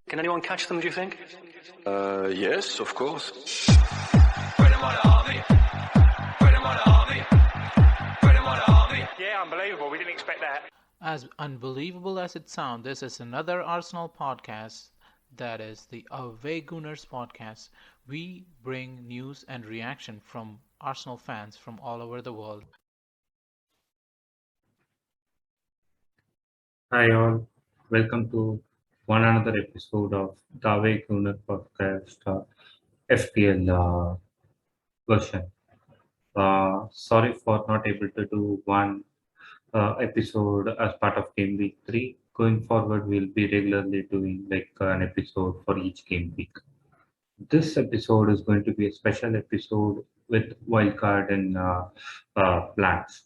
Can anyone catch them, do you think? Yes, of course. Yeah, unbelievable. We didn't expect that. As unbelievable as it sounds, this is another Arsenal podcast. That is the Away Gooners podcast. We bring news and reaction from Arsenal fans from all over the world. Hi all, welcome to one another episode of the Wildcard podcast FPL version. Sorry for not able to do one episode as part of Game Week 3. Going forward, we'll be regularly doing like an episode for each game week. This episode is going to be a special episode with wildcard and plans.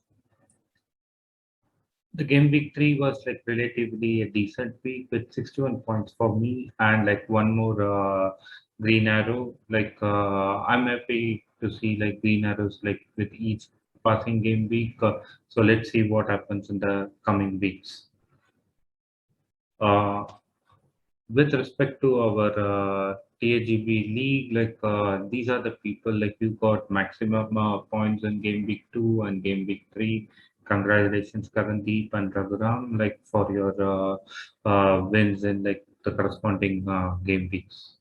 The game week 3 was like relatively a decent week with 61 points for me and like one more green arrow. I'm happy to see like green arrows like with each passing game week. So let's see what happens in the coming weeks. Uh, with respect to our TAGB league, these are the people like you got maximum points in game week 2 and game week 3. Congratulations, Karandeep and Raghuram, like for your wins in like the corresponding game weeks.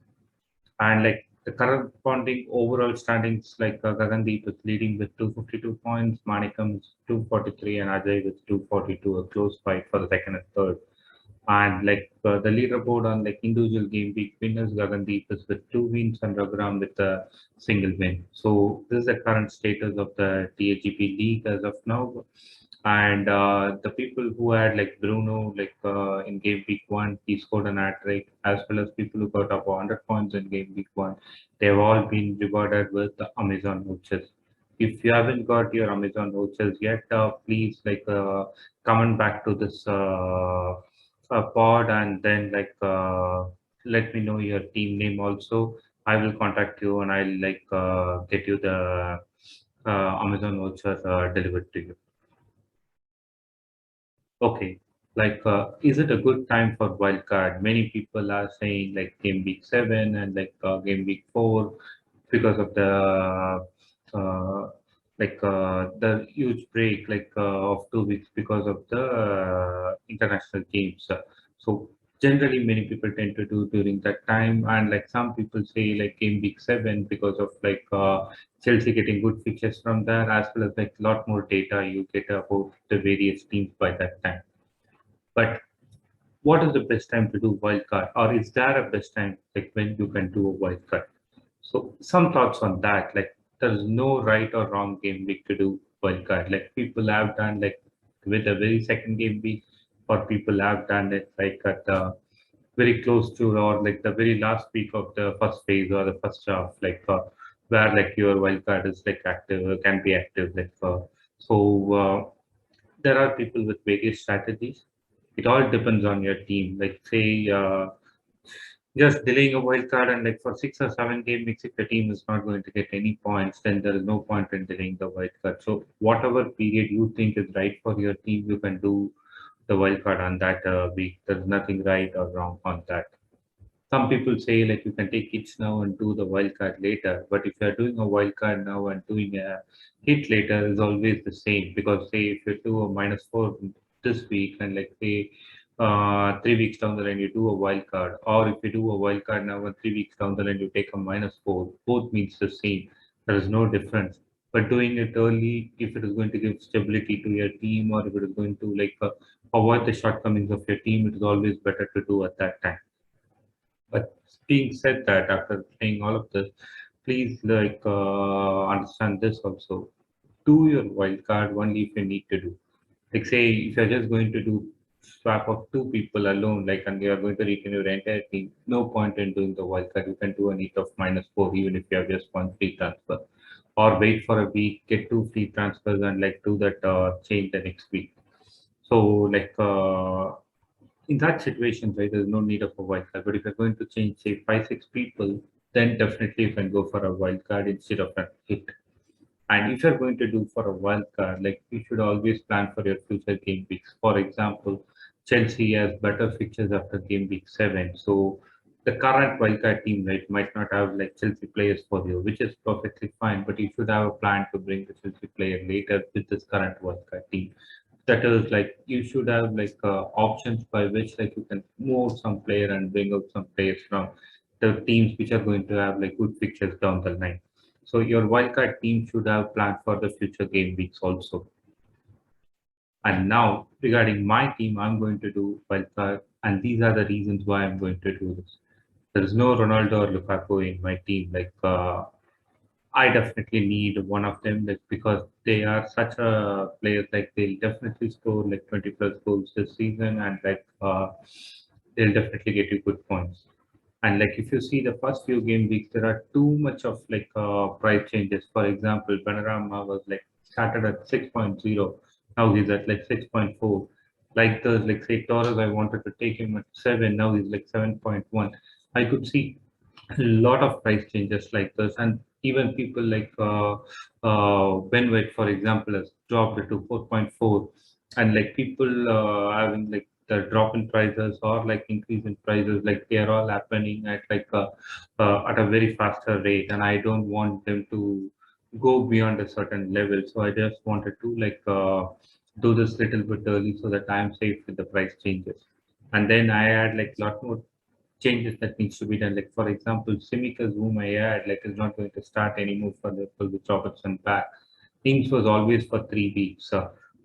And like the corresponding overall standings, like Gagandeep is leading with 252 points, Manikam is 243, and Ajay with 242, a close fight for the second and third. And the leaderboard on like individual game week winners, Gagandeep is with 2 wins and Raghuram with a single win. So this is the current status of the TAGP league as of now. And the people who had like Bruno in game week 1, he scored an hat trick, as well as people who got up 100 points in game week 1. They've all been rewarded with the Amazon vouchers. If you haven't got your Amazon vouchers yet, please comment back to this pod and then let me know your team name also. I will contact you and I'll get you the Amazon voucher delivered to you. Okay, is it a good time for wildcard? Many people are saying like game week 7 and game week 4 because of the huge break of 2 weeks because of the international games. So generally, many people tend to do during that time, and like some people say like game week 7 because of Chelsea getting good fixtures from there, as well as like a lot more data you get about the various teams by that time. But what is the best time to do wildcard, or is there a best time like when you can do a wildcard? So some thoughts on that. Like there's no right or wrong game week to do wildcard. Like people have done like with the very second game week, or people have done it like at very close to or like the very last week of the first phase or the first half, where like your wildcard is like active can be active. There are people with various strategies. It all depends on your team. Like say just delaying a wild card and like for 6 or 7 game weeks, if the team is not going to get any points, then there is no point in delaying the wild card. So whatever period you think is right for your team, you can do the wild card on that week. There's nothing right or wrong on that. Some people say like you can take hits now and do the wild card later, but if you're doing a wild card now and doing a hit later is always the same, because say if you do a -4 this week and like say 3 weeks down the line you do a wild card, or if you do a wild card now and 3 weeks down the line you take a -4, both means the same. There is no difference. But doing it early, if it is going to give stability to your team, or if it is going to avoid the shortcomings of your team, it is always better to do at that time. But being said that, after saying all of this, please understand this also. Do your wild card only if you need to do. Like say if you're just going to do swap of 2 people alone, like and you are going to retain your entire team, no point in doing the wild card. You can do a need of -4 even if you have just one free transfer. Or wait for a week, get 2 free transfers and like do that change the next week. So in that situation, right, there's no need of a wild card. But if you're going to change, say, 5, 6 people, then definitely you can go for a wild card instead of a hit. And if you're going to do for a wild card, like you should always plan for your future game weeks. For example, Chelsea has better fixtures after game week 7. So the current wildcard team, right, might not have like Chelsea players for you, which is perfectly fine. But you should have a plan to bring the Chelsea player later with this current wildcard team. That is like you should have like options by which like you can move some player and bring out some players from the teams which are going to have like good fixtures down the line. So your wildcard team should have planned for the future game weeks also. And now regarding my team, I'm going to do wildcard, and these are the reasons why I'm going to do this. There is no Ronaldo or Lukaku in my team. Like I definitely need one of them, like because they are such a players. Like they'll definitely score like 20 plus goals this season, and like they'll definitely get you good points. And like if you see the first few game weeks, there are too much of like price changes. For example, Panorama was like started at 6.0, now he's at like 6.4. Like the like say Torres, I wanted to take him at 7, now he's like 7.1. I could see a lot of price changes like this, and even people like Ben White, for example, has dropped it to 4.4, and like people having like the drop in prices or like increase in prices, like they are all happening at a very faster rate, and I don't want them to go beyond a certain level. So I just wanted to like do this little bit early so that I'm safe with the price changes. And then I had like lot more changes that needs to be done. Like for example, Simicas, whom I had, like is not going to start anymore for the with Robertson back. Things was always for 3 weeks.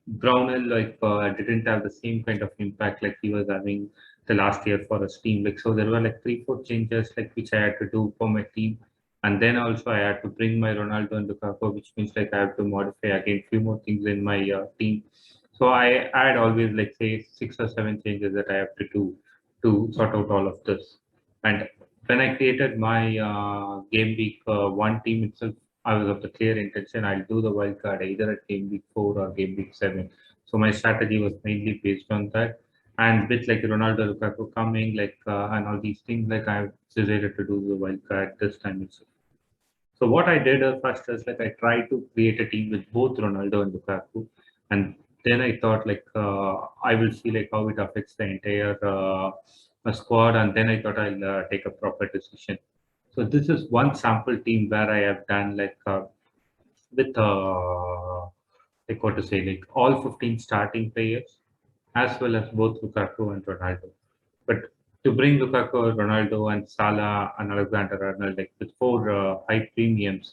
Brownell like didn't have the same kind of impact like he was having the last year for his team. Like so, there were like 3, 4 changes like which I had to do for my team, and then also I had to bring my Ronaldo and Lukaku, which means like I have to modify again few more things in my team. So I had always like say 6 or 7 changes that I have to do to sort out all of this. And when I created my game week one team itself, I was of the clear intention I'll do the wild card either at game week 4 or game week 7. So my strategy was mainly based on that. And with like Ronaldo Lukaku coming, like and all these things, like I decided to do the wild card this time itself. So what I did first is like I tried to create a team with both Ronaldo and Lukaku, and then I thought like I will see like how it affects the entire squad, and then I thought I'll take a proper decision. So this is one sample team where I have done like with like what to say like all 15 starting players as well as both Lukaku and Ronaldo. But to bring Lukaku, Ronaldo, and Salah and Alexander Arnold, like with 4 high premiums,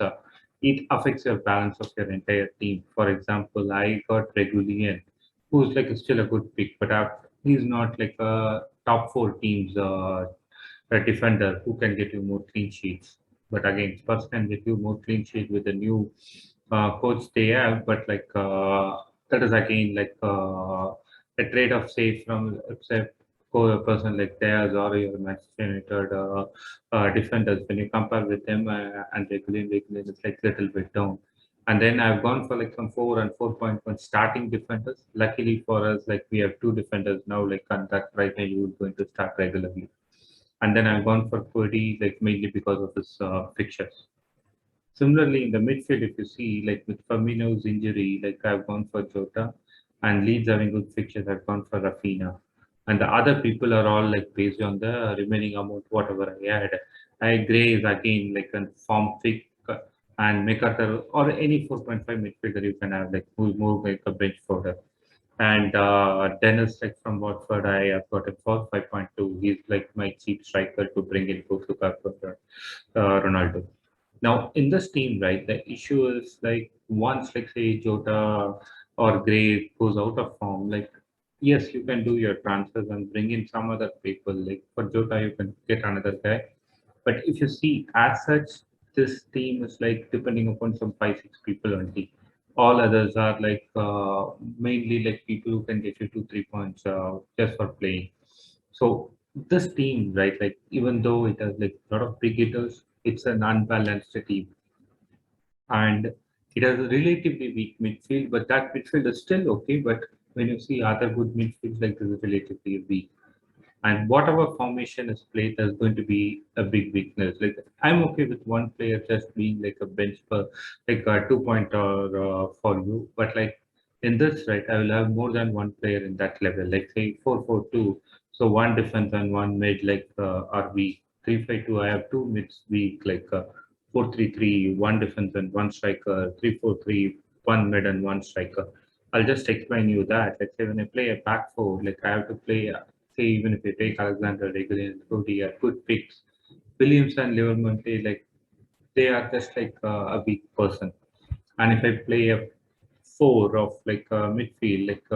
it affects your balance of your entire team. For example, I got Regulian, who's like still a good pick, but he's not like a top 4 teams a defender who can get you more clean sheets. But again, Spurs can get you more clean sheet with the new coach they have. But like that is again like a trade of say from say for a person like theirs or your Manchester United defenders, when you compare with them and regularly, it's like little bit down. And then I've gone for like some 4 and 4.1 starting defenders. Luckily for us, like we have 2 defenders now, like and that right now you would going to start regularly. And then I've gone for Purdy, like mainly because of his fixtures. Similarly, in the midfield, if you see, like with Firmino's injury, like I've gone for Jota, and Leeds having good fixtures, I've gone for Rafinha. And the other people are all like based on the remaining amount, whatever I had. I Gray is again like a form pick, and McArthur or any 4.5 midfielder you can have, like who's more like a bench fodder. And Dennis, like from Watford, I have got him for 5.2. He's like my cheap striker to bring in both Lukaku and Ronaldo. Now, in this team, right, the issue is like once, like say, Jota or Gray goes out of form, like yes, you can do your transfers and bring in some other people. Like for Jota, you can get another guy. But if you see, as such, this team is like depending upon some 5, 6 people only. All others are like mainly like people who can get you 2, 3 points just for playing. So this team, right, like even though it has like a lot of big hitters, it's an unbalanced team, and it has a relatively weak midfield. But that midfield is still okay. But when you see other good midfields, like this is relatively weak. And whatever formation is played, there's going to be a big weakness. Like I'm okay with one player just being like a bench for like a 2 pointer for you, but like in this, right, I will have more than one player in that level. Like say 4-4-2, so one defense and one mid like are weak. 3-5-2. I have two mids weak, like 4-3-3, one defense and one striker, 3-4-3, one mid and one striker. I'll just explain you that. Let's say when I play a back four, like I have to play, say even if you take Alexander, Regular, and Cody are good picks. Williams and Livermore, like they are just like a weak person. And if I play a four of like midfield, like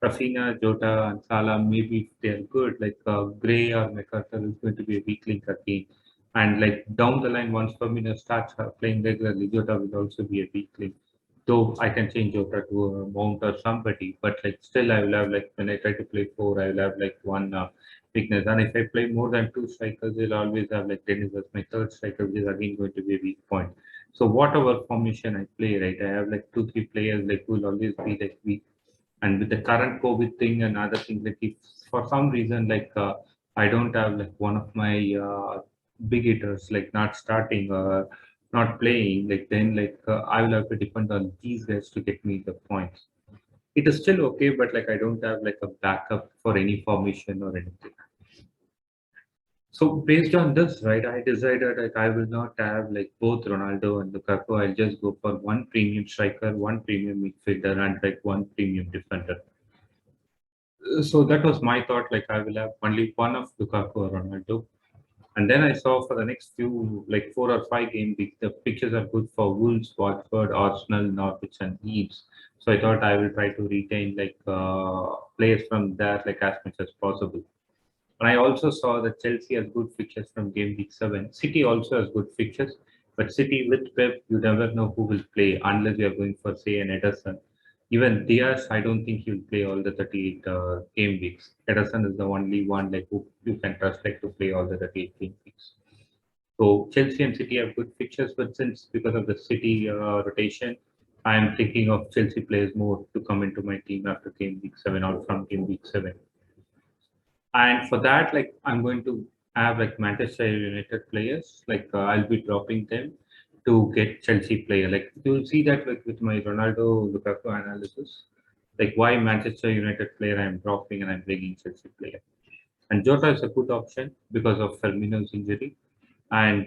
Rafinha, Jota, and Salah, maybe if they're good, like Gray or McArthur is going to be a weak link again. And like down the line, once Firmino starts playing regularly, Jota will also be a weak link. Though I can change Jota to a Mount or somebody, but like still I will have like when I try to play four, I will have like one weakness. And if I play more than two strikers, they'll always have like Dennis as my third striker, which is again going to be a weak point. So whatever formation I play, right, I have like two, three players like who will always be like weak. And with the current COVID thing and other things, like if for some reason like I don't have like one of my big hitters like not starting or not playing, like then like I will have to depend on these guys to get me the points. It is still okay, but like I don't have like a backup for any formation or anything. So based on this, right, I decided that I will not have like both Ronaldo and Lukaku. I'll just go for one premium striker, one premium midfielder, and like one premium defender. So that was my thought. Like I will have only one of Lukaku or Ronaldo. And then I saw for the next few, like 4 or 5 game weeks, the pictures are good for Wolves, Watford, Arsenal, Norwich, and Leeds. So I thought I will try to retain like players from there like as much as possible. And I also saw that Chelsea has good fixtures from game week 7. City also has good fixtures, but City with Pep, you never know who will play unless you are going for, say, an Ederson. Even Diaz, I don't think he will play all the 38 game weeks. Ederson is the only one like who you can trust like to play all the 38 game weeks. So Chelsea and City have good fixtures, but since because of the City rotation, I am thinking of Chelsea players more to come into my team after game week 7 or from game week 7. And for that, like I'm going to have like Manchester United players, like I'll be dropping them to get Chelsea player. Like you'll see that like with my Ronaldo Lukaku analysis, like why Manchester United player I'm dropping and I'm bringing Chelsea player. And Jota is a good option because of Firmino's injury, and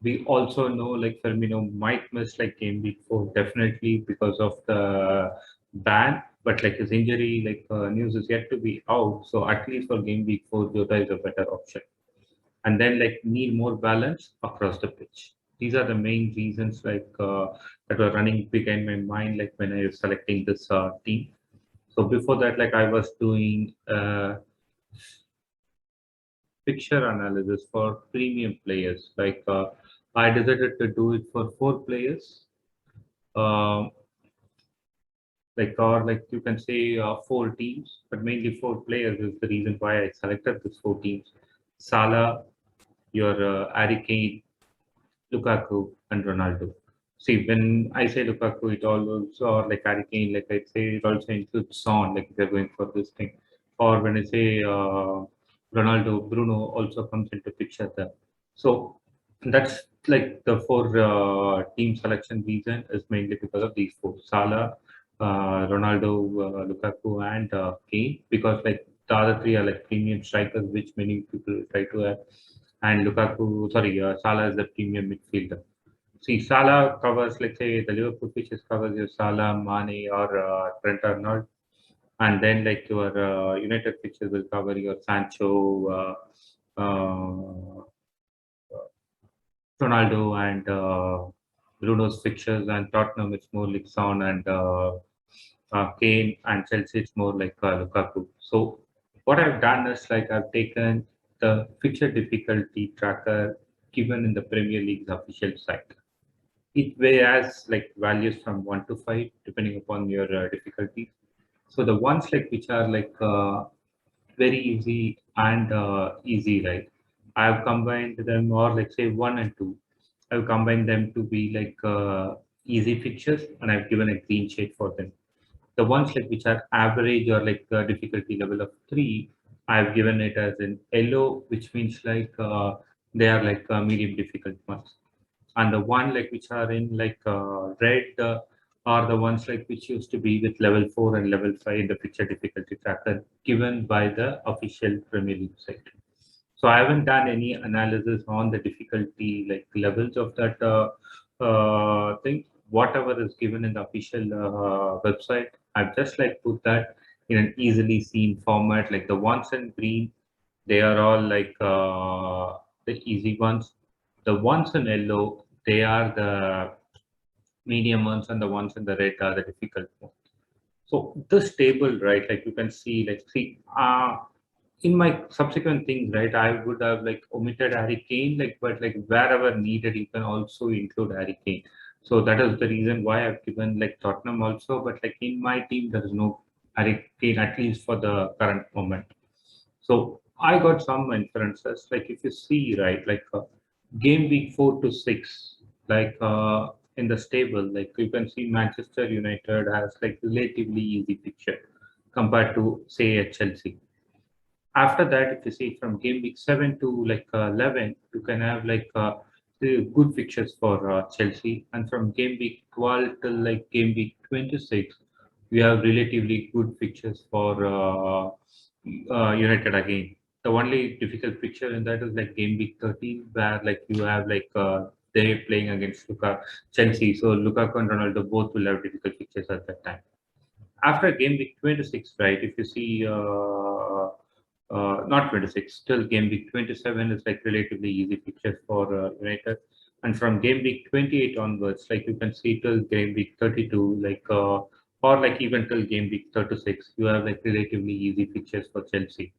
we also know like Firmino might miss like game week 4 definitely because of the ban, but like his injury like news is yet to be out. So at least for game week 4, Jota is a better option. And then like need more balance across the pitch. These are the main reasons like that were running behind my mind like when I was selecting this team. So before that, like I was doing picture analysis for premium players. Like I decided to do it for 4 players, um, like or like you can say 4 teams, but mainly 4 players is the reason why I selected these 4 teams: Salah, your Harry Kane, Lukaku, and Ronaldo. See, when I say Lukaku, it also or like Harry Kane, like I say, it also includes Son, like if you're going for this thing. Or when I say Ronaldo, Bruno also comes into picture there. So that's like the 4 team selection reason is mainly because of these 4: Salah, Ronaldo, Lukaku, and Kane. Because like the other 3 are like premium strikers, which many people try to have. And Salah is the premium midfielder. See, Salah covers, let's say, the Liverpool pitches covers your Salah, Mane, or Trent Arnold, and then like your United pitches will cover your Sancho, Ronaldo, and Bruno's fixtures, and Tottenham it's more like Son and Kane, and Chelsea it's more like Lukaku. So what I've done is like I've taken the fixture difficulty tracker given in the Premier League's official site. It has like values from 1 to 5 depending upon your difficulty. So the ones like which are like very easy and easy, right? I've combined them, or let's say 1 and 2. I've combined them to be like easy fixtures, and I've given a green shade for them. The ones like which are average or like difficulty level of 3, I've given it as an yellow, which means like they are like medium difficult ones. And the one like which are in like red are the ones like which used to be with level 4 and level 5 in the picture difficulty tracker given by the official Premier League site. So I haven't done any analysis on the difficulty like levels of that thing. Whatever is given in the official website, I've just like put that in an easily seen format. Like the ones in green, they are all like the easy ones. The ones in yellow, they are the medium ones, and the ones in the red are the difficult ones. So this table, right, like you can see, in my subsequent things, right, I would have like omitted Harry Kane, like, but like wherever needed, you can also include Harry Kane. So that is the reason why I've given like Tottenham also, but like in my team, there is no Harry Kane, at least for the current moment. So I got some inferences, like if you see, right, like game week 4 to 6, like in the stable, like you can see Manchester United has like relatively easy picture compared to say a Chelsea. After that, if you see from game week 7 to like 11, you can have like the good fixtures for Chelsea, and from game week 12 till like game week 26, we have relatively good fixtures for United again. The only difficult picture in that is like game week 13, where like you have like they playing against Chelsea, so Lukaku and Ronaldo both will have difficult fixtures at that time. After game week 26, right? If you see, not 26, still game week 27 is like relatively easy fixtures for United. And from game week 28 onwards, like you can see till game week 32, or like even till game week 36, you have like relatively easy fixtures for Chelsea.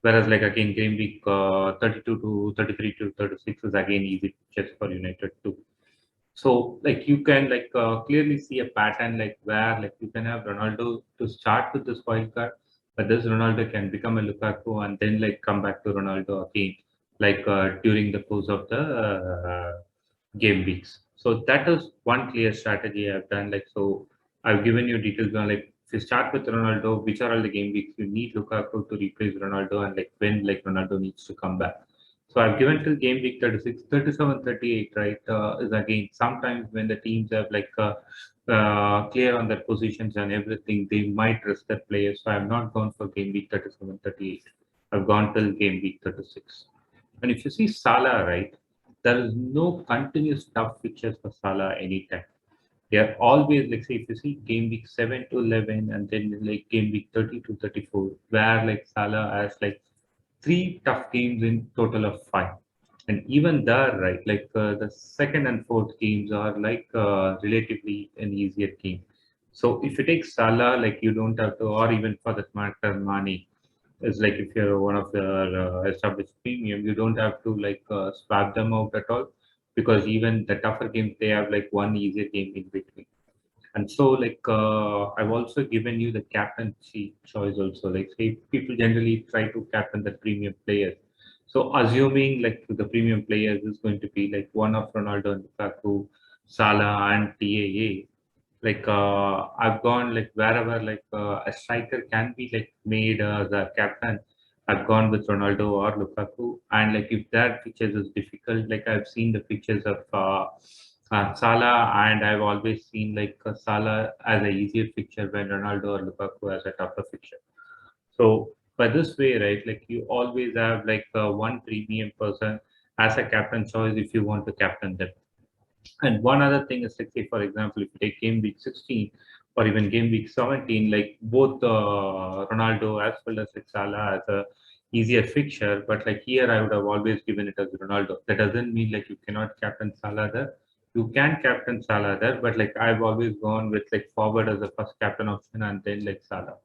Whereas like again, game week 32 to 33 to 36 is again easy fixtures for United too. So like you can like clearly see a pattern like where like you can have Ronaldo to start with this wild card, but this Ronaldo can become a Lukaku and then like come back to Ronaldo again, like during the course of the game weeks. So that is one clear strategy I've done. Like so, I've given you details on like if you start with Ronaldo, which are all the game weeks you need Lukaku to replace Ronaldo, and like when like Ronaldo needs to come back. So I've given till game week 36, 37, 38, right? Is again sometimes when the teams have like clear on their positions and everything, they might rest their players. So I've not gone for game week 37, 38. I've gone till game week 36. And if you see Salah, right, there is no continuous tough fixtures for Salah anytime. They are always like say if you see game week 7 to 11 and then like game week 30 to 34, where like Salah has like three tough games in total of five. And even there, right, like the second and fourth games are like relatively an easier game. So if you take Salah, like you don't have to, or even for that matter, Mane, is like if you're one of the established premium, you don't have to like swap them out at all because even the tougher games, they have like one easier game in between. And so, like, I've also given you the captaincy choice also. Like, say, people generally try to captain the premium players. So, assuming like the premium players is going to be like one of Ronaldo and Lukaku, Salah, and TAA. Like, I've gone like wherever like a striker can be like made as a captain. I've gone with Ronaldo or Lukaku, and like if that pictures is difficult, like I've seen the pictures of Salah, and I've always seen like Salah as a easier fixture when Ronaldo or Lukaku as a tougher fixture. So by this way, right, like you always have like one premium person as a captain choice if you want to captain them. And one other thing is like, say, for example, if you take game week 16 or even game week 17, like both Ronaldo as well as like Salah as a easier fixture, but like here I would have always given it as Ronaldo. That doesn't mean like you cannot captain Salah there. You can captain Salah there, but like I've always gone with like forward as the first captain option and then like Salah.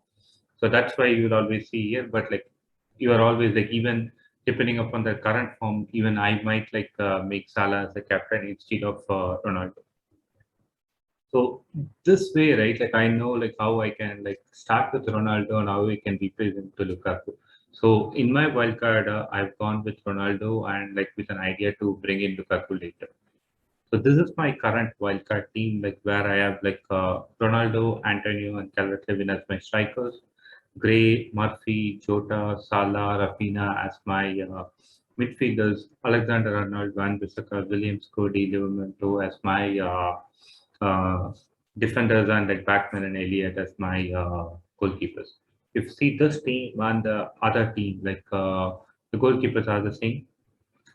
So that's why you will always see here. But like you are always like even depending upon the current form, even I might like make Salah as the captain instead of Ronaldo. So this way, right? Like I know like how I can like start with Ronaldo and how I can replace him to Lukaku. So in my wildcard, I've gone with Ronaldo and like with an idea to bring in Lukaku later. So this is my current wildcard team, like where I have like Ronaldo, Antonio, and Calvert-Lewin as my strikers, Gray, Murphy, Jota, Salah, Rafinha as my midfielders, Alexander Arnold, Van Bissaka, Williams, Cody, Livramento as my uh, defenders, and like Backman and Elliott as my goalkeepers. If you see this team and the other team, like The goalkeepers are the same.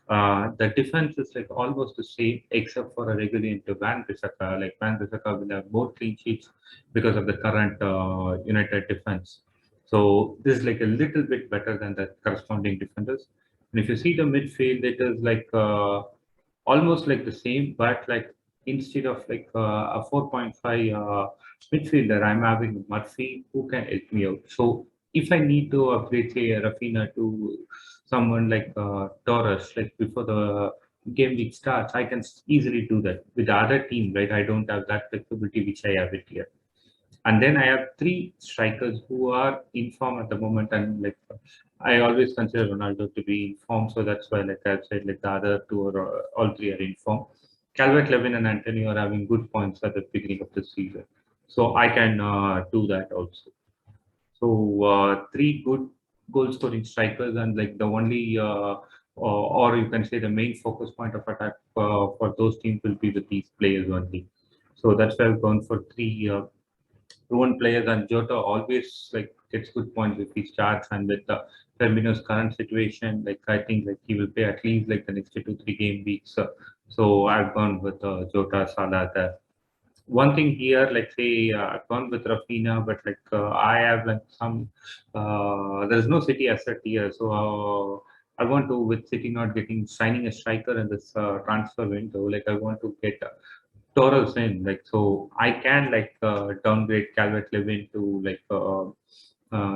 The defense is like almost the same, except for a regular into Van Bissaka. Like Van Bissaka will have more clean sheets because of the current United defense. So this is like a little bit better than the corresponding defenders. And if you see the midfield, it is like almost like the same, but like instead of like a 4.5 midfielder, I'm having Murphy who can help me out. So if I need to upgrade, say, Rafina to someone like Torres, like before the game week starts, I can easily do that. With the other team, right? I don't have that flexibility which I have it here. And then I have three strikers who are in form at the moment, and like I always consider Ronaldo to be in form, so that's why like I've said like the other two are all three are in form. Calvert Levin and Antonio are having good points at the beginning of the season, so I can do that also. So three good goal scoring strikers, and like the only or you can say the main focus point of attack for those teams will be with these players only. So that's why I've gone for three proven players, and Jota always like gets good points if he starts. And with Firmino's current situation, like I think like he will play at least like the next 2 3 game weeks. So I've gone with Jota, Salah there. One thing here, like say I've gone with Rafinha, but like I have like some there's no City asset here, so I want to with City not getting signing a striker in this transfer window. Like I want to get Torres in, like so I can like downgrade Calvert Levin to like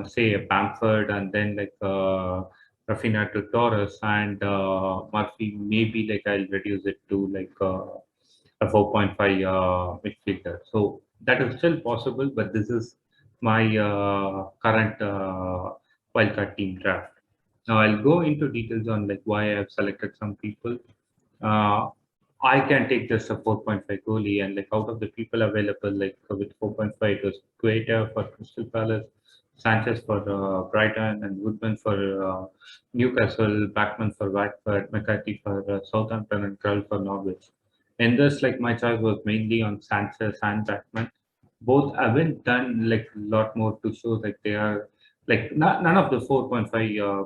say a Bamford, and then like Rafinha to Torres, and Murphy maybe like I'll reduce it to like a 4.5 midfielder. So that is still possible, but this is my current wildcard team draft. Now I'll go into details on like why I've selected some people. Uh, I can take just a 4.5 goalie, and like out of the people available, like with 4.5, it was Guaita for Crystal Palace, Sanchez for Brighton, and Woodman for Newcastle, Backman for Watford, McCarthy for Southampton, and Krull for Norwich. In this, like my choice was mainly on Sanchez and Backman. Both haven't done like a lot more to show like they are like none of the 4.5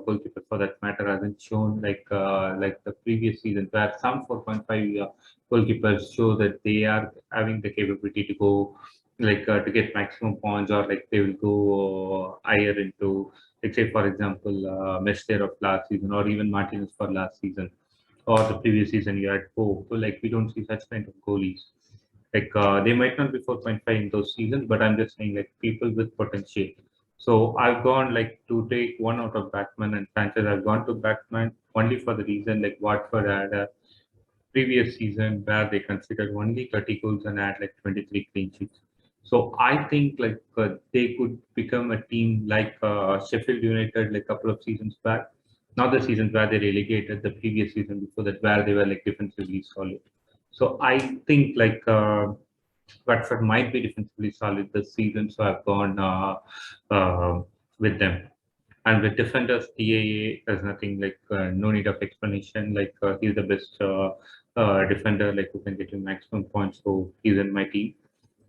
goalkeepers for that matter hasn't shown like the previous season where some 4.5 goalkeepers show that they are having the capability to go like to get maximum points, or like they will go higher into, like say for example Mester of last season, or even Martinez for last season, or the previous season you had Pope. So like we don't see such kind of goalies. Like they might not be 4.5 in those seasons, but I'm just saying like people with potential. So I've gone like to take one out of Backman and Sanchez. I've gone to Backman only for the reason like Watford had a previous season where they considered only 30 goals and had like 23 clean sheets. So I think like they could become a team like Sheffield United like a couple of seasons back. Not the seasons where they relegated, the previous season before that where they were like defensively solid. So I think like Watford might be defensively solid this season, so I've gone with them. And with defenders, TAA, there's nothing like no need of explanation. Like he's the best defender, like who can get you maximum points. So he's in my team.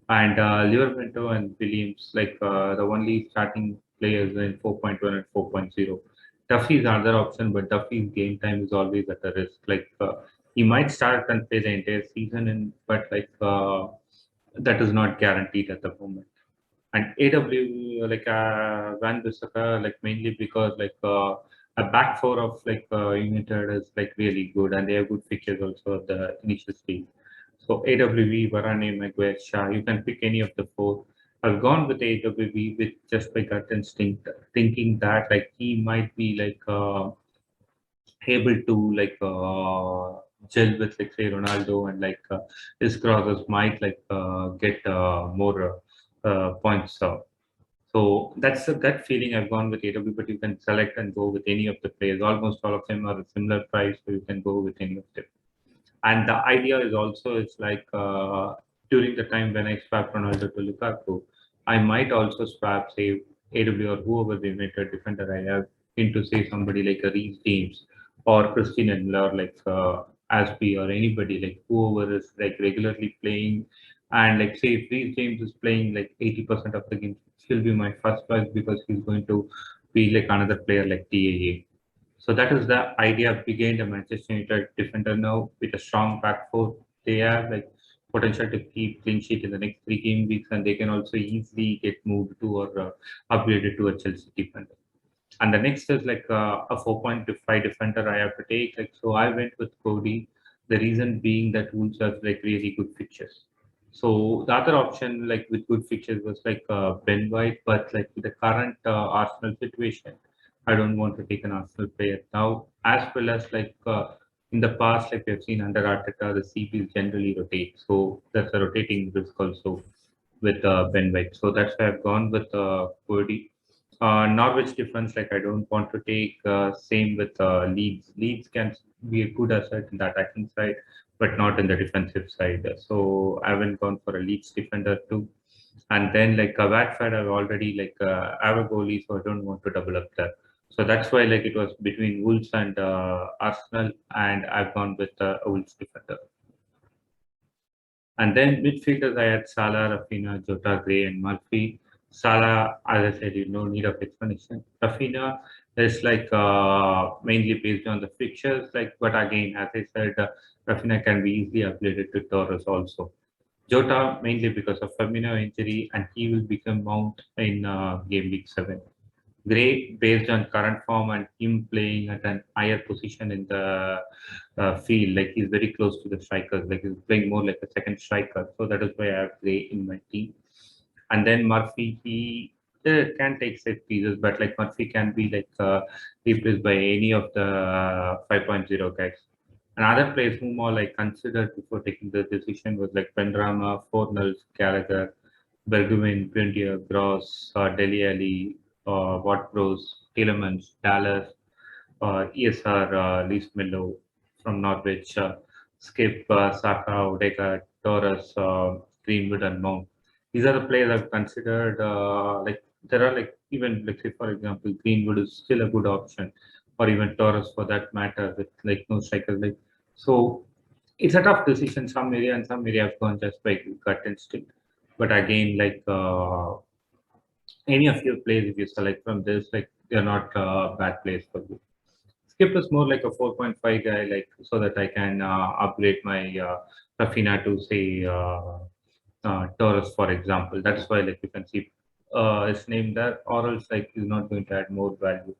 And Livermento and Williams, like the only starting players in 4.1 and 4.0. Duffy is another option, but Duffy's game time is always at a risk. Like he might start and play the entire season, and but like that is not guaranteed at the moment. And AW like Van Bissaka, like mainly because like a back four of like United is like really good, and they have good fixtures also at the initial stage. So AWV, Varane, Maguire, Shah, you can pick any of the four. I've gone with AWV with just by gut instinct, thinking that like he might be like able to like gel with like say Ronaldo, and like his crosses might like get more points. So that's a gut feeling. I've gone with AW, but you can select and go with any of the players. Almost all of them are a similar price, so you can go with any of them. And the idea is also it's like during the time when I swap Ronaldo to Lukaku, I might also swap say AW or whoever the United defender I have into say somebody like a Reece James or Christian Endler, or like Aspi, or anybody like whoever is like regularly playing. And like say if Reece James is playing like 80% of the games, he'll be my first choice because he's going to be like another player like TAA. So that is the idea behind the Manchester United defender now with a strong back four. They have like potential to keep clean sheet in the next 3 game weeks, and they can also easily get moved to or upgraded to a Chelsea defender. And the next is like a 4.5 defender I have to take. Like so, I went with Cody. The reason being that Wolves have like really good fixtures. So the other option, like with good fixtures, was like Ben White. But like with the current Arsenal situation, I don't want to take an Arsenal player now. As well as like in the past, like we have seen under Arteta, the CBs generally rotate. So that's a rotating risk also with Ben White. So that's why I've gone with Cody. Norwich defense, like I don't want to take. Same with Leeds. Leeds can be a good asset in the attacking side, but not in the defensive side. So I haven't gone for a Leeds defender too. And then like a Watford, I've already like I have a goalie, so I don't want to double up there. So that's why like it was between Wolves and Arsenal, and I've gone with a Wolves defender. And then midfielders, I had Salah, Rafinha, Jota, Gray, and Murphy. Salah, as I said, you no need of explanation. Rafinha is like mainly based on the fixtures, like but again, as I said, Rafinha can be easily upgraded to Torres also. Jota mainly because of Firmino injury, and he will become Mount in game week 7. Gray, based on current form and him playing at an higher position in the field, like he's very close to the strikers, like he's playing more like a second striker. So that is why I have Gray in my team. And then Murphy, he can take set pieces, but like Murphy can be like replaced by any of the 5.0 guys. And other players whom all like considered before taking the decision was like Benrahma, Fornals, Gallagher, Bergwijn, Buendia, Gross, Dele Alli, Watpros, Tielemans, Dallas, ESR, Lees Melo from Norwich, Skip, Saka, Odegaard, Torres, Greenwood, and Mount. These are the players I've considered. Like there are like even like say for example, Greenwood is still a good option, or even Torres for that matter, with like no strikers. Like so, it's a tough decision. Some area and some area I've gone just by gut instinct. But again, like any of your plays, if you select from this, like they're not bad plays for you. Skip is more like a 4.5 guy, like so that I can upgrade my Rafina to say Taurus, for example. That's why like you can see his name there, or else like he's not going to add more value.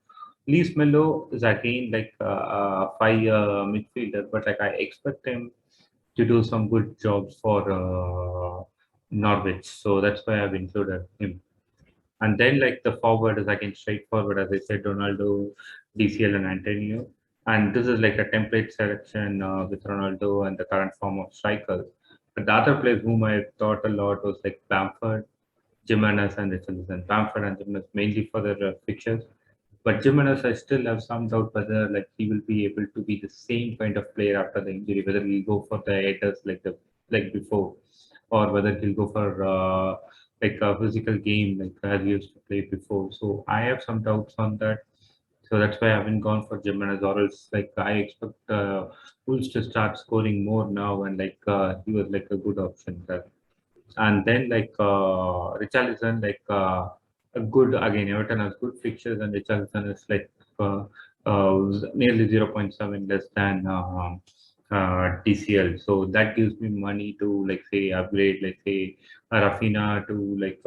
Least Mello is again like a 5 midfielder, but like I expect him to do some good jobs for Norwich, so that's why I've included him. And then like the forward is again straightforward, as I said, Ronaldo, DCL, and Antonio. And this is like a template selection with Ronaldo and the current form of strikers. But the other players whom I thought a lot was like Bamford, Jimenez, and Richarlison. Bamford and Jimenez mainly for their fixtures. But Jimenez, I still have some doubt whether like he will be able to be the same kind of player after the injury, whether he'll go for the headers like before, or whether he'll go for like a physical game like as he used to play before. So I have some doubts on that. So that's why I haven't gone for Jimenez, or else like I expect Wolves to start scoring more now, and like he was like a good option there. And then like Richarlison, like a good again. Everton has good fixtures, and Richarlison is like nearly 0.7 less than TCL. So that gives me money to like say upgrade, like say Rafina to like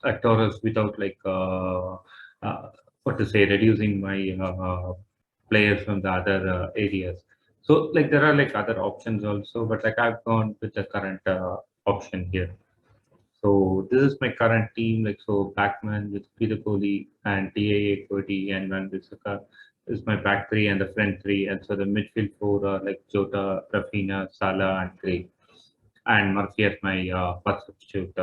a Taurus without like what to say reducing my players from the other areas. So like there are like other options also, but like I've gone with the current option here. So this is my current team. Like so, Backman with Peter Kohli and TAA Cody and Van Bissaka is my back three and the front three, and so the midfield four are like Jota, Rafinha, Salah, and Gray, and Murphy as my first substitute,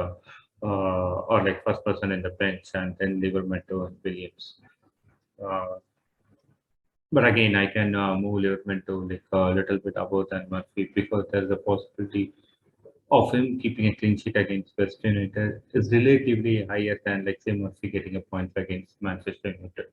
or like first person in the bench, and then Livermore and Williams. Uh, but again, I can move Livermore to like a little bit above than Murphy because there's a possibility of him keeping a clean sheet against West United is relatively higher than like say Murphy getting a point against Manchester United.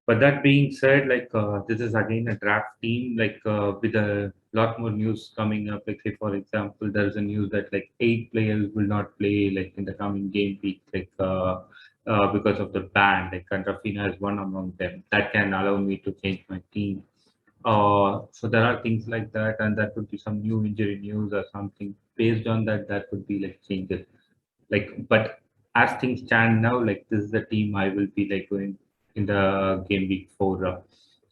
But that being said, like this is again a draft team, like with a lot more news coming up. Like say for example, there's a news that like 8 players will not play like in the coming game week. Like because of the ban. Like, and Rafinha is one among them. That can allow me to change my team. So there are things like that, and that could be some new injury news or something. Based on that, that could be like changes. Like, but as things stand now, like this is the team I will be like going in the game week 4.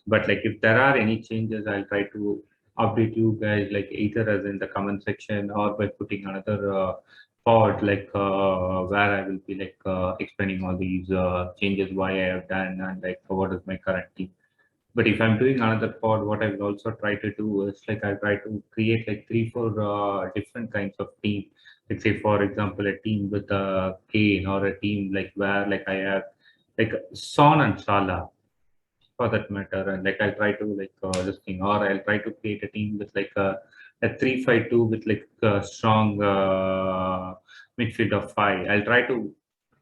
But like if there are any changes, I'll try to update you guys, like either as in the comment section or by putting another pod, like where I will be like explaining all these changes, why I have done, and like what is my current team. But if I'm doing another pod, what I will also try to do is like I try to create like 3, 4 different kinds of team. Like say for example, a team with a Kane, or a team like where like I have like Son and Salah for that matter, and like I'll try to like this thing, or I'll try to create a team with like a 3-5-2 with like a strong midfield of 5. I'll try to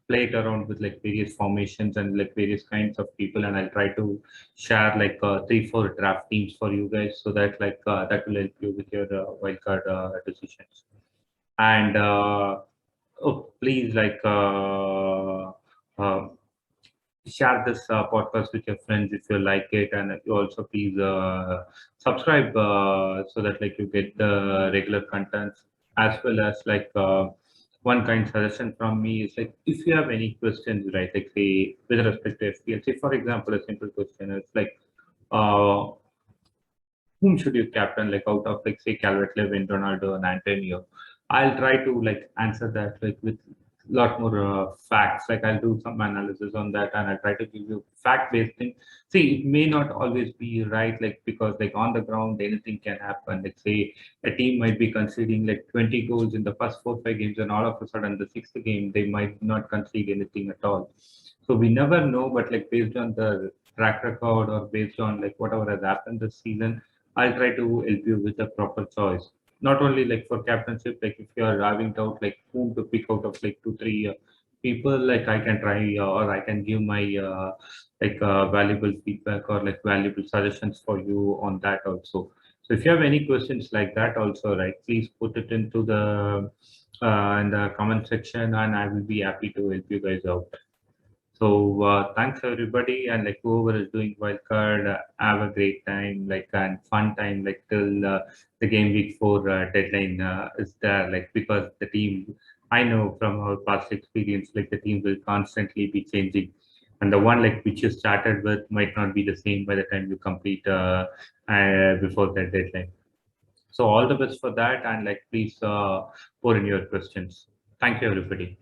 play it around with like various formations and like various kinds of people, and I'll try to share like 3, 4 draft teams for you guys, so that like that will help you with your wildcard decisions. And oh, please like share this podcast with your friends if you like it, and you also please subscribe so that like you get the regular contents, as well as like one kind suggestion from me is like if you have any questions, right, like say with respect to FPL, say for example a simple question is like uh, whom should you captain, like out of like say Calvert Lewin, Ronaldo, and Antonio? I'll try to like answer that like with lot more facts. Like I'll do some analysis on that, and I'll try to give you fact-based thing. See, it may not always be right, like because like on the ground anything can happen. Like say a team might be conceding like 20 goals in the first 4, 5 games, and all of a sudden the sixth game they might not concede anything at all. So we never know, but like based on the track record or based on like whatever has happened this season, I'll try to help you with the proper choice. Not only like for captainship, like if you are having doubt like whom to pick out of like 2, 3 people, like I can try or I can give my valuable feedback or like valuable suggestions for you on that also. So if you have any questions like that also, right, please put it into the in the comment section, and I will be happy to help you guys out. So thanks everybody, and like whoever is doing wildcard, have a great time, like and fun time, like till the game week 4 deadline is there, like because the team, I know from our past experience, like the team will constantly be changing, and the one like which you started with might not be the same by the time you complete before that deadline. So all the best for that, and like please pour in your questions. Thank you everybody.